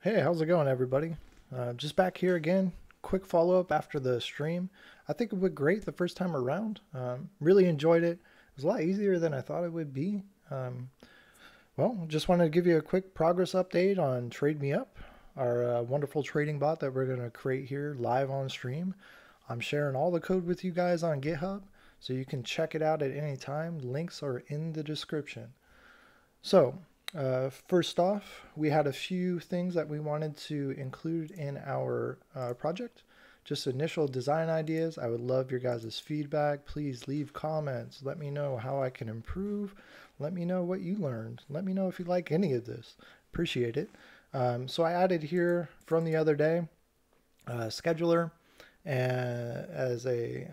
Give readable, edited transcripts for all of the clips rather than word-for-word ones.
Hey, how's it going, everybody? Just back here again. Quick follow up after the stream. I think it went great the first time around. Really enjoyed it. It was a lot easier than I thought it would be. Just wanted to give you a quick progress update on Trade Me Up, our wonderful trading bot that we're going to create here live on stream. I'm sharing all the code with you guys on GitHub, so you can check it out at any time. Links are in the description. So, first off, we had a few things that we wanted to include in our project. Just initial design ideas. I would love your guys' feedback. Please leave comments. Let me know how I can improve. Let me know what you learned. Let me know if you like any of this. Appreciate it. So I added here from the other day scheduler and as a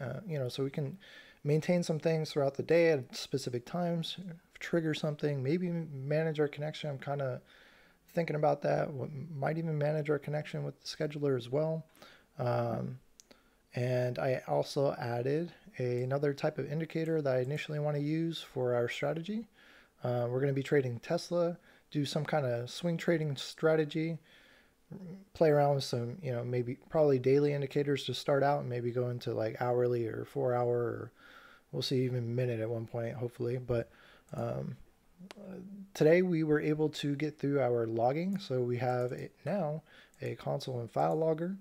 so we can maintain some things throughout the day at specific times, trigger something, maybe manage our connection. I'm kind of thinking about that. Might even manage our connection with the scheduler as well. Um, and I also added another type of indicator that I initially want to use for our strategy. We're going to be trading Tesla, do some kind of swing trading strategy, play around with some, maybe probably daily indicators to start out and maybe go into like hourly or 4 hour, or we'll see even minute at one point, hopefully. But um, today we were able to get through our logging. So we have now a console and file logger.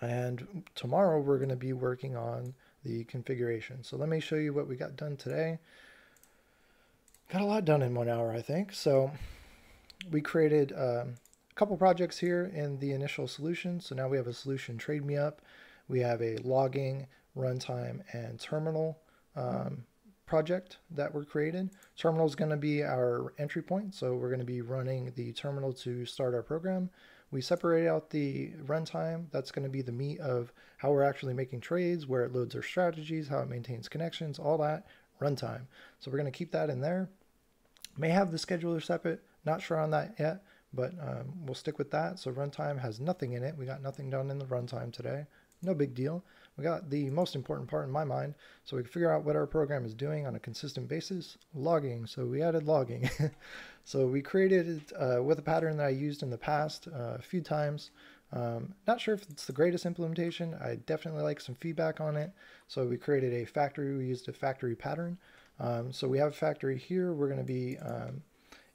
And tomorrow we're going to be working on the configuration. So let me show you what we got done today. Got a lot done in 1 hour, I think. So we created a couple projects here in the initial solution. So now we have a solution, Trade Me Up. We have a logging, runtime, and terminal project that were created. Terminal is going to be our entry point. So we're going to be running the terminal to start our program. We separate out the runtime. That's going to be the meat of how we're actually making trades, where it loads our strategies, how it maintains connections, all that runtime. So we're going to keep that in there. May have the scheduler separate. Not sure on that yet, but we'll stick with that. So runtime has nothing in it. We got nothing done in the runtime today. No big deal. We got the most important part in my mind, so we can figure out what our program is doing on a consistent basis. Logging. So we added logging. So we created it with a pattern that I used in the past a few times. Not sure if it's the greatest implementation. I definitely like some feedback on it. So we created a factory. We used a factory pattern. So we have a factory here. We're going to be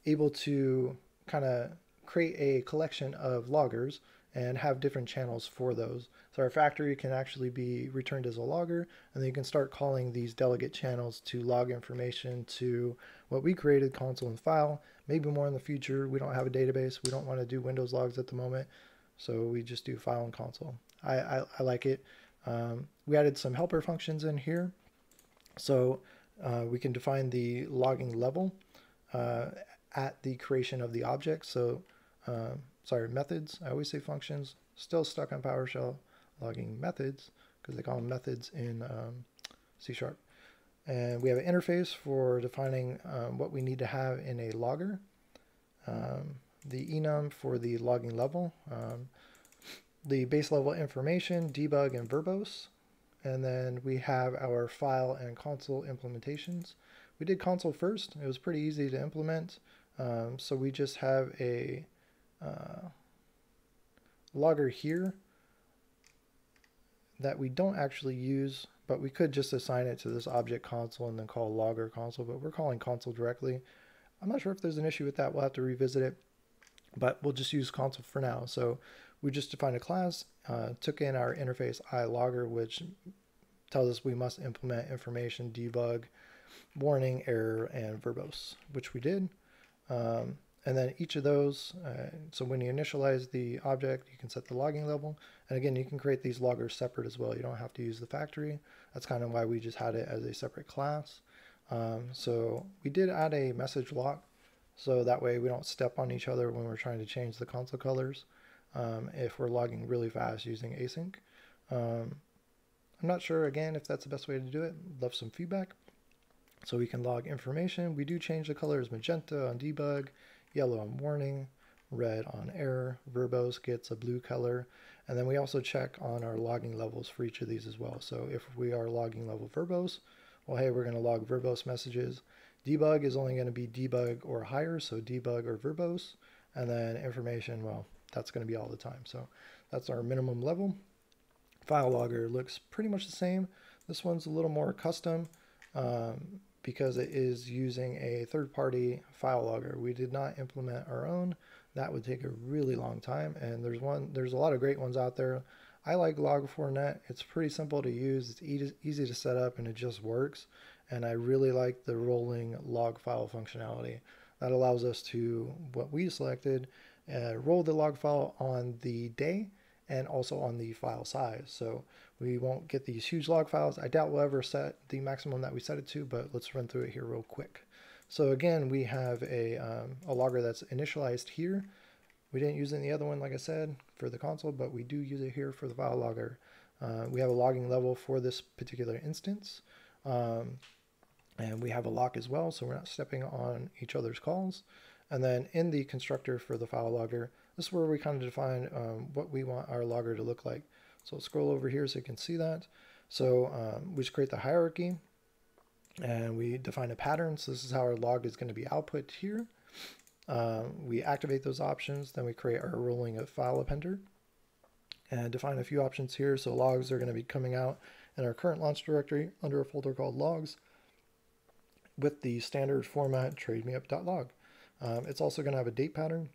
able to kind of create a collection of loggers and have different channels for those. So our factory can actually be returned as a logger, and then you can start calling these delegate channels to log information to what we created, console and file. Maybe more in the future. We don't have a database. We don't want to do Windows logs at the moment, so we just do file and console. I like it. We added some helper functions in here. So we can define the logging level at the creation of the object. So, methods. I always say functions. Still stuck on PowerShell logging methods because they call them methods in C Sharp. And we have an interface for defining what we need to have in a logger. The enum for the logging level. The base level information, debug, and verbose. And then we have our file and console implementations. We did console first. It was pretty easy to implement. So we just have a logger here that we don't actually use, but we could just assign it to this object console and then call logger console, but we're calling console directly. I'm not sure if there's an issue with that. We'll have to revisit it, but we'll just use console for now. So we just defined a class, took in our interface iLogger, which tells us we must implement information, debug, warning, error, and verbose, which we did. And then each of those, so when you initialize the object, you can set the logging level. And again, you can create these loggers separate as well. You don't have to use the factory. That's kind of why we just had it as a separate class. So we did add a message lock, so that way we don't step on each other when we're trying to change the console colors if we're logging really fast using async. I'm not sure, again, if that's the best way to do it. Love some feedback. So we can log information. We do change the colors: magenta on debug, yellow on warning, red on error, verbose gets a blue color. And then we also check on our logging levels for each of these as well. So if we are logging level verbose, well, hey, we're going to log verbose messages. Debug is only going to be debug or higher, so debug or verbose. And then information, well, that's going to be all the time. So that's our minimum level. File logger looks pretty much the same. This one's a little more custom because it is using a third-party file logger. We did not implement our own. That would take a really long time, and there's a lot of great ones out there. I like Log4j. It's pretty simple to use. It's easy to set up, and it just works. And I really like the rolling log file functionality. That allows us to, what we selected, roll the log file on the day and also on the file size. So we won't get these huge log files. I doubt we'll ever set the maximum that we set it to, but let's run through it here real quick. So again, we have a logger that's initialized here. We didn't use it in the other one, like I said, for the console, but we do use it here for the file logger. We have a logging level for this particular instance. And we have a lock as well, so we're not stepping on each other's calls. And then in the constructor for the file logger, this is where we kind of define what we want our logger to look like. So scroll over here so you can see that. So we just create the hierarchy, and we define a pattern. So this is how our log is going to be output here. We activate those options, then we create our rolling file appender and define a few options here. So logs are going to be coming out in our current launch directory under a folder called logs with the standard format tradeMeUp.log. It's also going to have a date pattern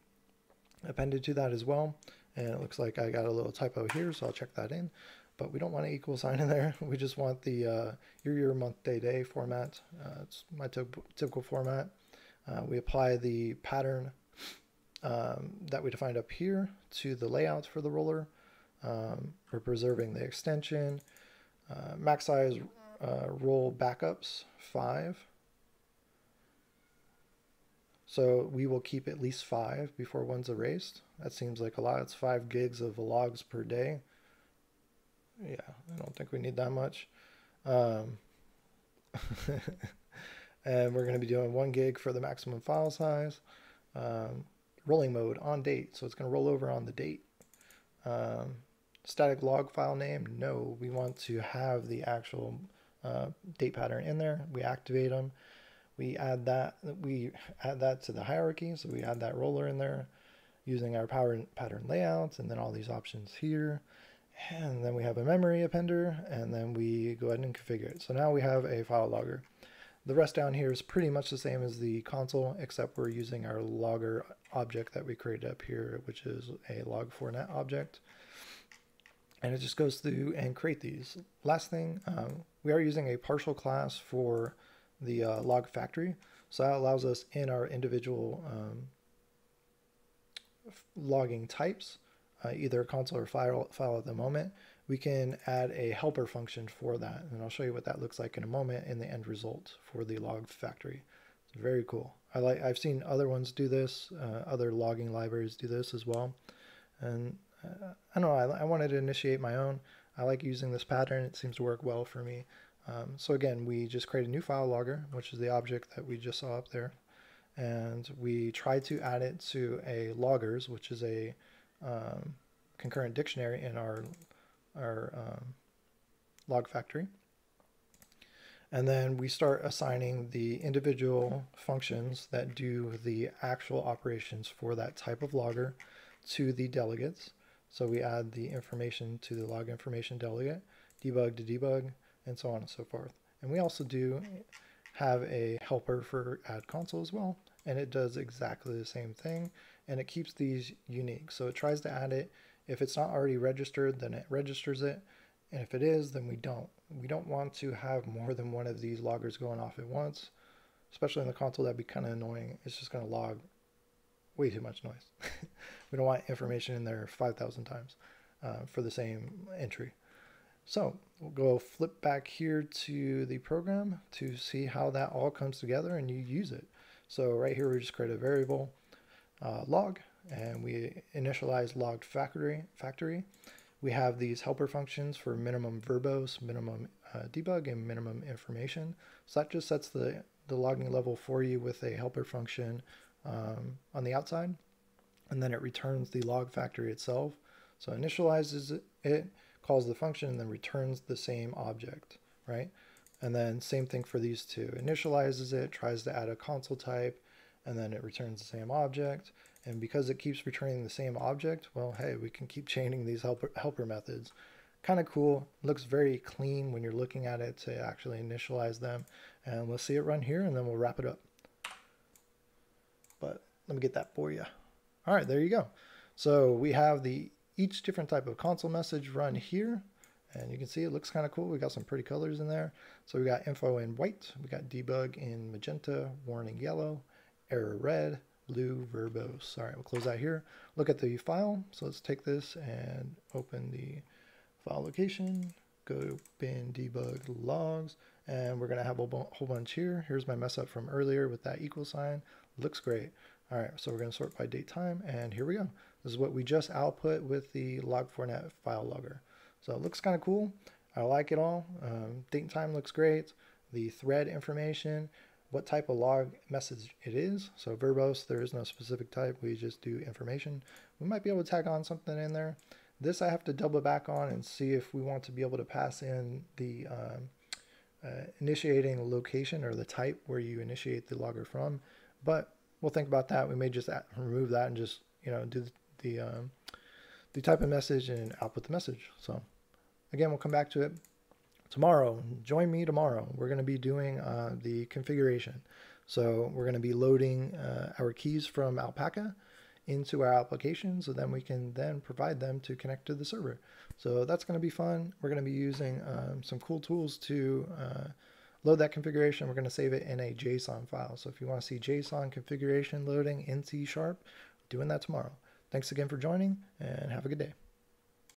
appended to that as well. And it looks like I got a little typo here, so I'll check that in. But we don't want an equal sign in there. We just want the year, month, day format. It's my typical format. We apply the pattern that we defined up here to the layout for the roller. We're preserving the extension. Max size roll backups 5. So we will keep at least 5 before one's erased. That seems like a lot. It's 5 gigs of logs per day. Yeah, I don't think we need that much. And we're going to be doing 1 gig for the maximum file size. Rolling mode on date, so it's going to roll over on the date. Static log file name, no, we want to have the actual date pattern in there. We activate them. We add that to the hierarchy, so we add that roller in there using our pattern layouts, and then all these options here. And then we have a memory appender, and then we go ahead and configure it. So now we have a file logger. The rest down here is pretty much the same as the console, except we're using our logger object that we created up here, which is a log4j object. And it just goes through and create these. Last thing, we are using a partial class for the log factory. So that allows us in our individual logging types, either console or file at the moment, we can add a helper function for that. And I'll show you what that looks like in a moment in the end result for the log factory. It's very cool. I've seen other ones do this, other logging libraries do this as well. And I don't know, I wanted to initiate my own. I like using this pattern. It seems to work well for me. So again, we just create a new file logger, which is the object that we just saw up there. And we try to add it to a loggers, which is a concurrent dictionary in our log factory. And then we start assigning the individual functions that do the actual operations for that type of logger to the delegates. So we add the information to the log information delegate, debug to debug, and so on and so forth. And we also do have a helper for add console as well, and it does exactly the same thing, and it keeps these unique. So it tries to add it. If it's not already registered, then it registers it, and if it is, then we don't. We don't want to have more than one of these loggers going off at once, especially in the console. That'd be kind of annoying. It's just going to log way too much noise. We don't want information in there 5,000 times for the same entry. So we'll go flip back here to the program to see how that all comes together and you use it. So right here we just create a variable log, and we initialize logged factory. We have these helper functions for minimum verbose, minimum debug, and minimum information. So that just sets the logging level for you with a helper function on the outside, and then it returns the log factory itself. So initializes it, calls the function, and then returns the same object, right? And then same thing for these two. Initializes it, tries to add a console type, and then it returns the same object. And because it keeps returning the same object, well, hey, we can keep chaining these helper methods. Kind of cool. Looks very clean when you're looking at it to actually initialize them. And we'll see it run here, and then we'll wrap it up. But let me get that for you. All right, there you go. So we have each different type of console message run here. And you can see it looks kind of cool. We got some pretty colors in there. So we got info in white, we got debug in magenta, warning yellow, error red, blue, verbose. All right, we'll close that here. Look at the file. So let's take this and open the file location, go to bin debug logs, and we're gonna have a whole bunch here. Here's my mess up from earlier with that equal sign. Looks great. All right, so we're gonna sort by date time, and here we go. This is what we just output with the log4net file logger. So it looks kind of cool. I like it all. Date and time looks great. The thread information, what type of log message it is. So verbose, there is no specific type. We just do information. We might be able to tag on something in there. This I have to double back on and see if we want to be able to pass in the initiating location or the type where you initiate the logger from. But we'll think about that. We may just remove that and just do the type of message and output the message. So again, we'll come back to it tomorrow. Join me tomorrow. We're going to be doing the configuration. So we're going to be loading our keys from Alpaca into our application, so then we can then provide them to connect to the server. So that's going to be fun. We're going to be using some cool tools to load that configuration. We're going to save it in a JSON file. So if you want to see JSON configuration loading in C#, doing that tomorrow. Thanks again for joining, and have a good day.